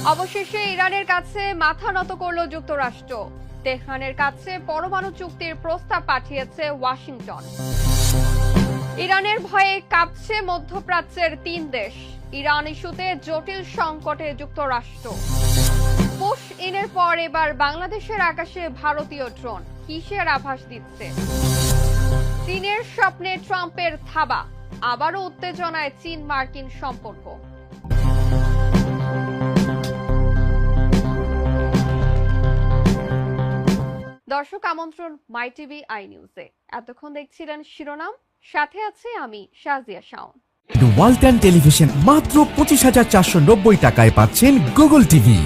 অবশেষে ইরানের কাছে মাথা নত করল যুক্তরাষ্ট্র। তেহরানের কাছে পরমাণু চুক্তির প্রস্তাব পাঠিয়েছে ওয়াশিংটন। ইরানের ভয়ে কাঁপছে মধ্যপ্রাচ্যের 3 দেশ। ইরান ইস্যুতে জটিল সংকটে যুক্তরাষ্ট্র। পুশ ইনের পর এবার বাংলাদেশের আকাশে ভারতীয় ড্রোন কিসের আভাস দিচ্ছে? চীনের স্বপ্নে ট্রাম্পের থাবা, আবারও উত্তেজনায় চীন মার্কিন সম্পর্ক। দর্শক আমন্ত্রণ মাই টিভি আই নিউজে। এতক্ষণ দেখছিলেন শিরোনাম, সাথে আছে আমি শাজিয়া শাওন। ওয়ালটন টেলিভিশন মাত্র 25,490 টাকায় পাচ্ছেন গুগল টিভি।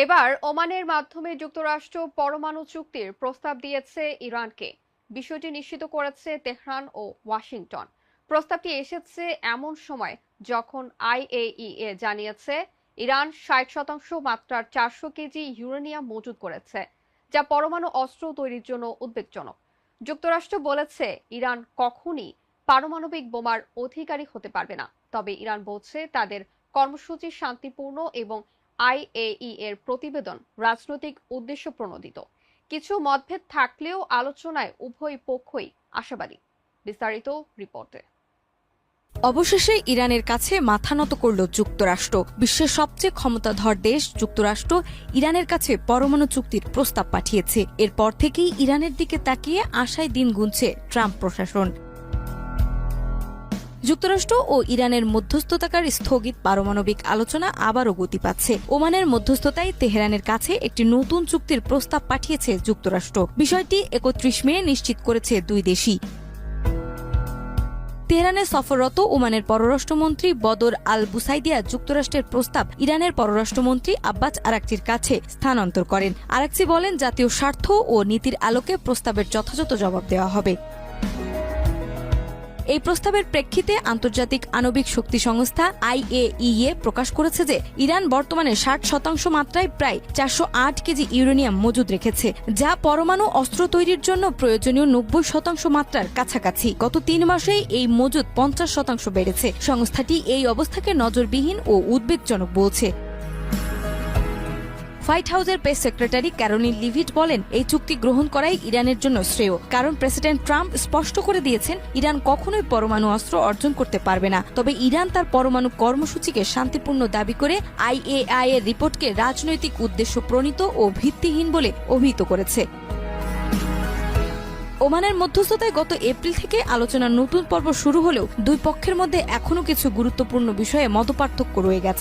এবার ওমানের মাধ্যমে যুক্তরাষ্ট্র পরমাণু চুক্তির প্রস্তাব দিয়েছে ইরানকে। বিষয়টি নিশ্চিত করেছে তেহরান ও ওয়াশিংটন। প্রস্তাবটি এসেছে এমন সময় যখন আইএইএ জানিয়েছে ইরান 60% মাত্রার 400 কেজি ইউরেনিয়াম মজুত করেছে, যা পরমাণু অস্ত্র তৈরির জন্য উদ্বেগজনক। যুক্তরাষ্ট্র বলেছে ইরান কখনই পারমাণবিক বোমার অধিকারী হতে পারবে না, তবে ইরান বলছে তাদের কর্মসূচি শান্তিপূর্ণ এবং আইএইএ এর প্রতিবেদন রাজনৈতিক উদ্দেশ্য প্রণোদিত। কিছু মতভেদ থাকলেও আলোচনায় উভয় পক্ষই আশাবাদী। বিস্তারিত রিপোর্টে। অবশেষে ইরানের কাছে মাথা নত করল যুক্তরাষ্ট্র। বিশ্বের সবচেয়ে ক্ষমতাধর দেশ যুক্তরাষ্ট্র ইরানের কাছে পরমাণু চুক্তির প্রস্তাব পাঠিয়েছে। এরপর থেকেই ইরানের দিকে তাকিয়ে আশায় দিন গুনছে ট্রাম্প প্রশাসন। যুক্তরাষ্ট্র ও ইরানের মধ্যস্থতাকার স্থগিত পারমাণবিক আলোচনা আবারও গতি পাচ্ছে। ওমানের মধ্যস্থতায় তেহরানের কাছে একটি নতুন চুক্তির প্রস্তাব পাঠিয়েছে যুক্তরাষ্ট্র। বিষয়টি 31 মে নিশ্চিত করেছে দুই দেশই। তেহরানে সফররত ওমানের পররাষ্ট্রমন্ত্রী বদর আল বুসাইদিয়া যুক্তরাষ্ট্রের প্রস্তাব ইরানের পররাষ্ট্রমন্ত্রী আব্বাস আরাকচির কাছে স্থানান্তর করেন। আরাকচি বলেন, জাতীয় স্বার্থ ও নীতির আলোকে প্রস্তাবের যথাযথ জবাব দেওয়া হবে। এই প্রস্তাবের প্রেক্ষিতে আন্তর্জাতিক আণবিক শক্তি সংস্থা আইএইএ প্রকাশ করেছে যে ইরান বর্তমানে 60% মাত্রায় প্রায় 408 কেজি ইউরেনিয়াম মজুদ রেখেছে, যা পরমাণু অস্ত্র তৈরির জন্য প্রয়োজনীয় 90% মাত্রার কাছাকাছি। গত 3 মাসেই এই মজুদ 50% বেড়েছে। সংস্থাটি এই অবস্থাকে নজরবিহীন ও উদ্বেগজনক বলছে। হোয়াইট হাউসের প্রেস সেক্রেটারি ক্যারোলিন লিভিট বলেন, এই চুক্তি গ্রহণ করাই ইরানের জন্য শ্রেয়, কারণ প্রেসিডেন্ট ট্রাম্প স্পষ্ট করে দিয়েছেন ইরান কখনোই পরমাণু অস্ত্র অর্জন করতে পারবে না। তবে ইরান তার পরমাণু কর্মসূচিকে শান্তিপূর্ণ দাবি করে আইএইএ এর রিপোর্টকে রাজনৈতিক উদ্দেশ্য প্রণীত ও ভিত্তিহীন বলে অভিহিত করেছে। ওমানের মধ্যস্থতায় গত এপ্রিল থেকে আলোচনার নতুন পর্ব শুরু হলেও দুই পক্ষের মধ্যে এখনও কিছু গুরুত্বপূর্ণ বিষয়ে মতপার্থক্য রয়ে গেছে।